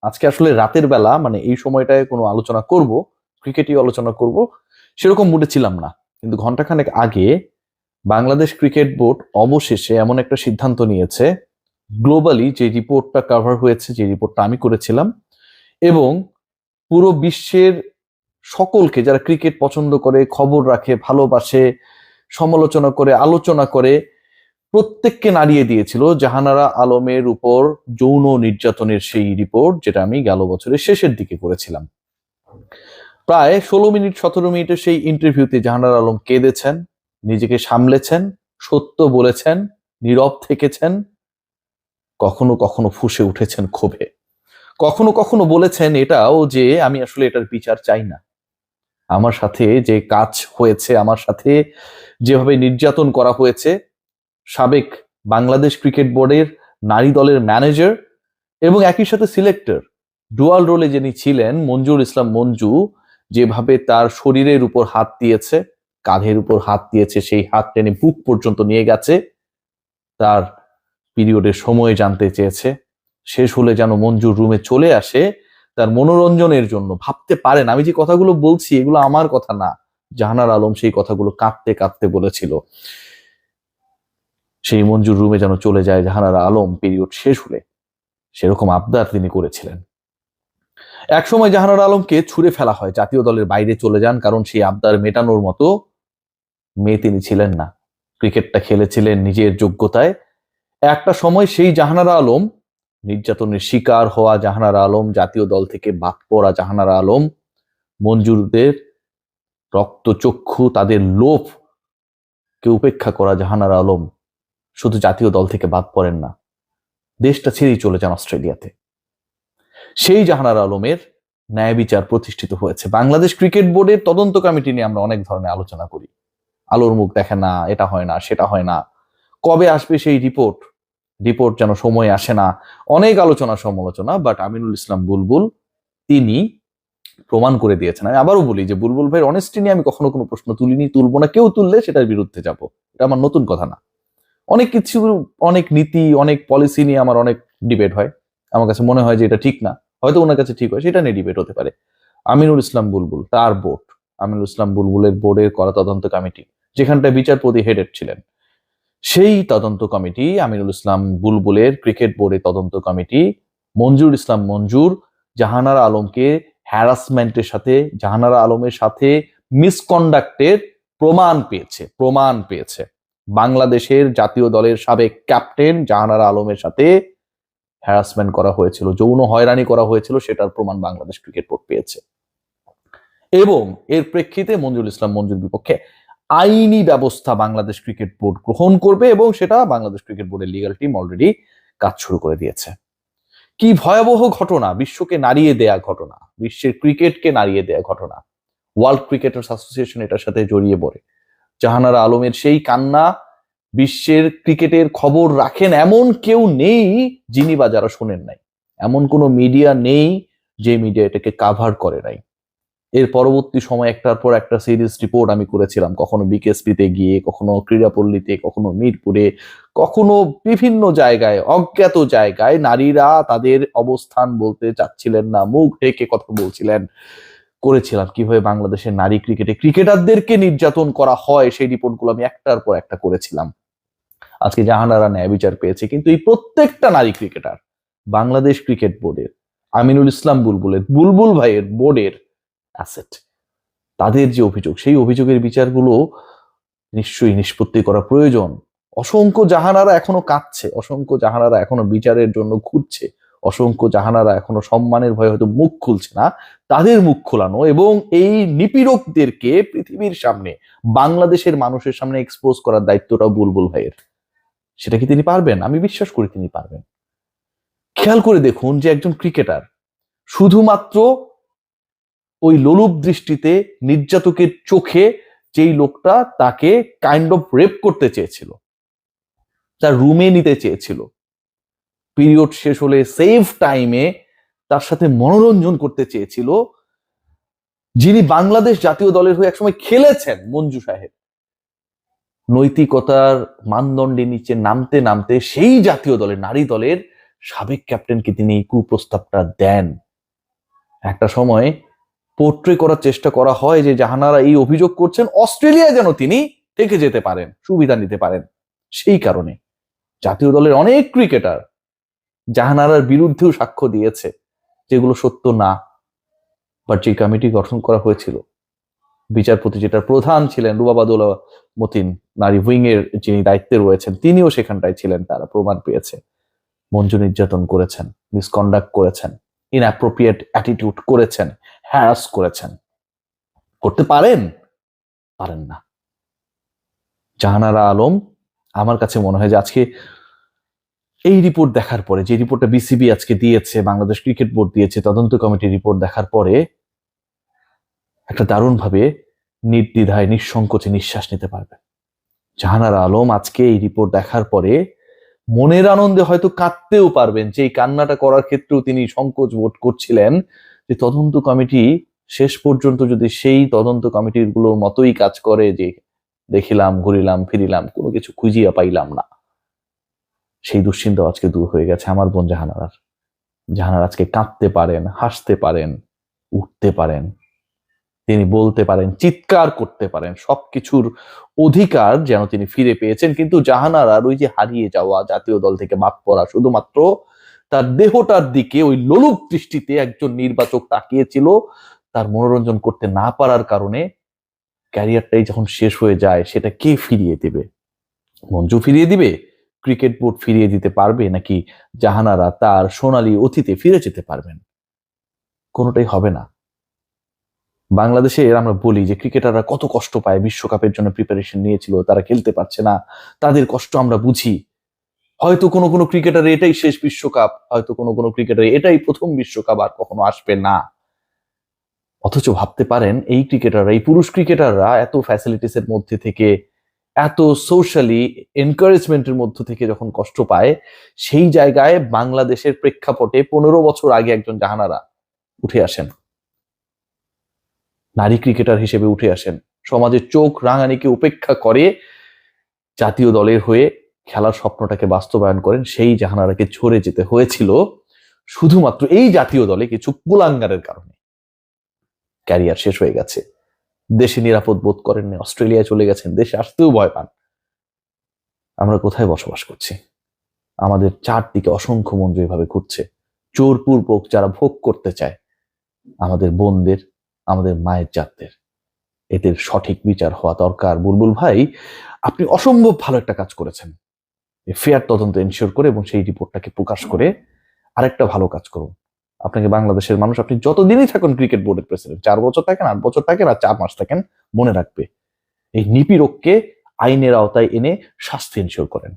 আজকে আসলে রাতের বেলা মানে এই সময়টায় কোনো আলোচনা করব, ক্রিকেটই আলোচনা করব, সেরকম মুডে ছিলাম না। কিন্তু ঘন্টাখানেক আগে বাংলাদেশ ক্রিকেট বোর্ড অবশেষে এমন একটা সিদ্ধান্ত নিয়েছে, গ্লোবালি যে রিপোর্টটা কভার হয়েছে, যে রিপোর্টটা আমি করেছিলাম, এবং পুরো বিশ্বের সকলকে যারা ক্রিকেট পছন্দ করে, খবর রাখে, ভালোবাসে, সমালোচনা করে, আলোচনা করে, প্রত্যেককে নাড়িয়ে দিয়েছিল জাহানারা আলমের উপর যৌন নির্যাতনের সেই রিপোর্ট, যেটা আমি গেল বছরের শেষের দিকে করেছিলাম। প্রায় 16 মিনিট 17 মিনিটের সেই ইন্টারভিউতে জাহানারা আলম কেঁদেছেন, নিজেকে সামলেছেন, সত্য বলেছেন, নীরব থেকেছেন, কখনো কখনো ফুঁসে উঠেছেন ক্ষোভে, কখনো কখনো বলেছেন এটাও যে আমি আসলে এটার বিচার চাই না। আমার সাথে যে কাজ হয়েছে, আমার সাথে যেভাবে নির্যাতন করা হয়েছে, সাবেক বাংলাদেশ ক্রিকেট বোর্ডের নারী দলের ম্যানেজার এবং একই সাথে সিলেক্টর, ডুয়াল রোলে যিনি ছিলেন, মঞ্জুর ইসলাম মঞ্জু, যেভাবে তার শরীরের উপর হাত দিয়েছে, কাঁধের উপর হাত দিয়েছে, সেই হাত টেনে বুক পর্যন্ত নিয়ে গেছে, তার পিরিয়ডের সময় জানতে চেয়েছে, শেষ হলে যেন মঞ্জুর রুমে চলে আসে তার মনোরঞ্জনের জন্য। ভাবতে পারেন আমি যে কথাগুলো বলছি এগুলো আমার কথা না, জাহানারা আলম সেই কথাগুলো কাঁদতে কাঁদতে বলেছিল। সেই মঞ্জুর রুমে যেন চলে যায় জাহানারা আলম পিরিয়ড শেষ হলে, সেরকম আবদার তিনি করেছিলেন। একসময় জাহানারা আলমকে ছুঁড়ে ফেলা হয়, জাতীয় দলের বাইরে চলে যান, কারণ সেই আবদার মেটানোর মতো মেয়ে তিনি ছিলেন না। ক্রিকেটটা খেলেছিলেন নিজের যোগ্যতায়। একটা সময় সেই জাহানারা আলম, নির্যাতনের শিকার হওয়া জাহানারা আলম, জাতীয় দল থেকে বাদ পড়া জাহানারা আলম, মঞ্জুরদের রক্তচক্ষু, তাদের লোভ কে উপেক্ষা করা জাহানারা আলম শুধু জাতীয় দল থেকে বাদ পড়েন না, দেশটা ছেড়েই চলে যান অস্ট্রেলিয়াতে। সেই জাহানারা আলমের ন্যায় বিচার প্রতিষ্ঠিত হয়েছে। বাংলাদেশ ক্রিকেট বোর্ডের তদন্ত কমিটি নিয়ে আমরা অনেক ধরনের আলোচনা করি, আলোর মুখ দেখে না, এটা হয় না, সেটা হয় না, কবে আসবে সেই রিপোর্ট, রিপোর্ট যেন সময় আসে না, অনেক আলোচনা সমালোচনা। বাট আমিনুল ইসলাম বুলবুল তিনি প্রমাণ করে দিয়েছেন। আমি আবারও বলি যে বুলবুল ভাইয়ের অনেস্টি নিয়ে আমি কখনো কোনো প্রশ্ন তুলিনি, তুলবো না, কেউ তুললে সেটার বিরুদ্ধে যাব, এটা আমার নতুন কথা না। অনেক কিছু, অনেক নীতি, অনেক পলিসি নিয়ে আমার অনেক ডিবেট হয়, আমার কাছে মনে হয় যে এটা ঠিক না, হয়তো ওনার কাছে ঠিক হয়, সেটা নিয়ে ডিবেট হতে পারে। আমিনুল ইসলাম বুলবুল, তার বোর্ড, আমিনুল ইসলাম বুলবুলের বোর্ডের করা তদন্ত কমিটি, যেখানটায় বিচারপতি হেডেড ছিলেন, সেই তদন্ত কমিটি, আমিনুল ইসলাম বুলবুলের ক্রিকেট বোর্ডের তদন্ত কমিটি, মঞ্জুর ইসলাম মঞ্জুর জাহানারা আলমকে হ্যারাসমেন্টের সাথে, জাহানারা আলমের সাথে মিসকন্ডাক্টের প্রমাণ পেয়েছে। বাংলাদেশের জাতীয় দলের সাবেক ক্যাপ্টেন জাহানারা আলমের সাথে হ্যারাসমেন্ট করা হয়েছিল, যৌন হয়রানি করা হয়েছিল, সেটার প্রমাণ বাংলাদেশ ক্রিকেট বোর্ড পেয়েছে। এবং এর প্রেক্ষিতে মঞ্জুর ইসলাম মঞ্জুর বিপক্ষে আইনি ব্যবস্থা বাংলাদেশ ক্রিকেট বোর্ড গ্রহণ করবে, এবং সেটা বাংলাদেশ ক্রিকেট বোর্ডের লিগ্যাল টিম অলরেডি কাজ শুরু করে দিয়েছে। কি ভয়াবহ ঘটনা, বিশ্বকে নাড়িয়ে দেয়া ঘটনা, বিশ্বের ক্রিকেটকে নাড়িয়ে দেয়া ঘটনা। ওয়ার্ল্ড ক্রিকেটার্স অ্যাসোসিয়েশন এটার সাথে জড়িয়ে পড়ে। জাহানারা আলমের সেই কান্না, বিশ্বের ক্রিকেটের খবর রাখেন এমন কেউ নেই যিনি বা যারা শোনেন নাই, এমন কোনো মিডিয়া নেই যে মিডিয়া এটাকে কাভার করে নাই। এর পরবর্তী সময় একটার পর একটা সিরিজ রিপোর্ট আমি করেছিলাম, কখনো বিকেএসপিতে গিয়ে, কখনো ক্রীড়াপল্লীতে, কখনো মিরপুরে, কখনো বিভিন্ন জায়গায়, অজ্ঞাত জায়গায় নারীরা তাদের অবস্থান বলতে চাচ্ছিলেন না, মুখ ঢেকে কথা বলছিলেন, করেছিলাম কিভাবে বাংলাদেশের নারী ক্রিকেটে ক্রিকেটারদেরকে নির্যাতন করা হয়, সেই রিপোর্টগুলো আমি একটার পর একটা করেছিলাম। আজকে জাহানারা ন্যায় বিচার পেয়েছে, কিন্তু এই প্রত্যেকটা নারী ক্রিকেটার বাংলাদেশ ক্রিকেট বোর্ডের, আমিনুল ইসলাম বুলবুলের, বুলবুল ভাইয়ের বোর্ডের অ্যাসেট। তাদের যে অভিযোগ, সেই অভিযোগের বিচারগুলো নিশ্চয়ই নিষ্পত্তি করা প্রয়োজন। অসংখ্য জাহানারা এখনো কাঁদছে, অসংখ্য জাহানারা এখনো বিচারের জন্য খুঁজছে, অসংখ্য জাহানারা এখনো সম্মানের ভয়ে হয়তো মুখ খুলছে না। তাদের মুখ খোলানো এবং এই নিপীড়কদেরকে পৃথিবীর সামনে, বাংলাদেশের মানুষের সামনে এক্সপোজ করার দায়িত্বটাও বুলবুল ভাইয়ের। সেটা কি তিনি পারবেন? আমি বিশ্বাস করি তিনি পারবেন। খেয়াল করে দেখুন যে একজন ক্রিকেটার শুধুমাত্র ওই লোলুপ দৃষ্টিতে, নির্যাতকের চোখে, যেই লোকটা তাকে কাইন্ড অফ রেপ করতে চেয়েছিল, তার রুমে নিতে চেয়েছিল, পিরিয়ড শেষ হলে সেফ টাইমে তার সাথে মনোরঞ্জন করতে চেয়েছিল, যিনি বাংলাদেশ জাতীয় দলের হয়ে একসময় খেলেছেন, মঞ্জু সাহেব, নৈতিকতার মানদণ্ডে নিচে নামতে নামতে সেই জাতীয় দলের, নারী দলের সাবেক ক্যাপ্টেনকে তিনি এই কুপ্রস্তাবটা দেন। একটা সময় পোর্ট্রে করার চেষ্টা করা হয় যে জাহানারা এই অভিযোগ করছেন অস্ট্রেলিয়ায় যেন তিনি থেকে যেতে পারেন, সুবিধা নিতে পারেন। সেই কারণে জাতীয় দলের অনেক ক্রিকেটার জাহানারার বিরুদ্ধেও সাক্ষ্য দিয়েছে, যেগুলো সত্য না। বাট যে কমিটি গঠন করা হয়েছিল, বিচারপতি যেটার প্রধান ছিলেন রুবাবাদুল মতিন, নারী উইং এর যিনি দায়িত্বে রয়েছেন, তিনিও সেখানটায় ছিলেন। তারা প্রমাণ পেয়েছে মঞ্জু নির্যাতন করেছেন, মিসকন্ডাক্ট করেছেন, ইনঅ্যাপ্রোপ্রিয়েট অ্যাটিটিউড করেছেন, হ্যারাস করেছেন। করতে পারেন না। জাহানারা আলম, আমার কাছে মনে হয় যে আজকে এই রিপোর্ট দেখার পরে, যে রিপোর্টটা বিসিবি আজকে দিয়েছে, বাংলাদেশ ক্রিকেট বোর্ড দিয়েছে, তদন্ত কমিটির রিপোর্ট দেখার পরে একটা দারুণভাবে নির্দ্বিধায় নিঃসংকোচে নিঃশ্বাস নিতে পারবে। জাহানারা আলম আজকে এই রিপোর্ট দেখার পরে মনের আনন্দে হয়তো কাঁদতেও পারবেন, যে এই কান্নাটা করার ক্ষেত্রেও তিনি সংকোচ বোধ করছিলেন যে তদন্ত কমিটি শেষ পর্যন্ত যদি সেই তদন্ত কমিটির গুলোর মতোই কাজ করে, যে দেখিলাম, ঘুরিলাম, ফিরিলাম, কোনো কিছু খুঁজিয়া পাইলাম না, সেই দুশ্চিন্তা আজকে দূর হয়ে গেছে আমার বোন জাহানারার। জাহানারা আজকে কাঁদতে পারেন, হাসতে পারেন, উঠতে পারেন, তিনি বলতে পারেন, চিৎকার করতে পারেন, সবকিছুর অধিকার যেন তিনি ফিরে পেয়েছেন। কিন্তু জাহানারার ওই যে হারিয়ে যাওয়া, জাতীয় দল থেকে বাদ পড়া, শুধুমাত্র তার দেহটার দিকে ওই লোলুপ দৃষ্টিতে একজন নির্বাচক তাকিয়েছিল, তার মনোরঞ্জন করতে না পারার কারণে ক্যারিয়ারটাই যখন শেষ হয়ে যায়, সেটা কে ফিরিয়ে দেবে? মঞ্জু ফিরিয়ে দিবে? ক্রিকেট বোর্ড ফিরিয়ে দিতে পারবে? নাকি জাহানারা তার সোনালী অতীতে ফিরে যেতে পারবেন? কোনোটাই হবে না। বাংলাদেশে আমরা বলি যে ক্রিকেটাররা কত কষ্ট পায়, বিশ্বকাপের জন্য প্রিপারেশন নিয়েছিল, তারা খেলতে পারছে না, তাদের কষ্ট আমরা বুঝি। হয়তো কোনো কোনো ক্রিকেটার এটাই শেষ বিশ্বকাপ, হয়তো কোনো কোনো ক্রিকেটার এটাই প্রথম বিশ্বকাপ, আর কখনো আসবে না। অথচ ভাবতে পারেন এই ক্রিকেটাররা, এই পুরুষ ক্রিকেটাররা এত ফ্যাসিলিটিস এর মধ্যে থেকে, এত সোশ্যালি এনকারেজমেন্টের মধ্য থেকে যখন কষ্ট পায়, সেই জায়গায় বাংলাদেশের প্রেক্ষাপটে 15 বছর আগে একজন জাহানারা উঠে আসেন, নারী ক্রিকেটার হিসেবে উঠে আসেন, সমাজের চোখ রাঙানিকে উপেক্ষা করে জাতীয় দলের হয়ে খেলার স্বপ্নটাকে বাস্তবায়ন করেন। সেই জাহানারাকে ঝরে যেতে হয়েছিল শুধুমাত্র এই জাতীয় দলে কিছু কুলাঙ্গারের কারণে। ক্যারিয়ার শেষ হয়ে গেছে, দেশে নিরাপদ বোধ করেননি, অস্ট্রেলিয়ায় চলে গেছেন, দেশে আসতেও ভয় পান। আমরা কোথায় বসবাস করছি? আমাদের চারদিকে অসংখ্য মঞ্জু এভাবে ঘুরছে, জোরপূর্বক যারা ভোগ করতে চায় আমাদের বোনদের, আমাদের মায়ের জাতদের। এদের সঠিক বিচার হওয়া দরকার। বুলবুল ভাই, আপনি অসম্ভব ভালো একটা কাজ করেছেন, ফেয়ার তদন্ত এনশিওর করে এবং সেই রিপোর্টটাকে প্রকাশ করে আরেকটা ভালো কাজ করুন। আপনাকে বাংলাদেশের মানুষ, আপনি যতদিনই থাকুন ক্রিকেট বোর্ডের প্রেসিডেন্ট, 4 বছর থাকেন, 8 বছর থাকেন, আর 4 মাস থাকেন, মনে রাখবে এই নিপীড়ককে আইনের আওতায় এনে শাস্তি এনশিওর করেন।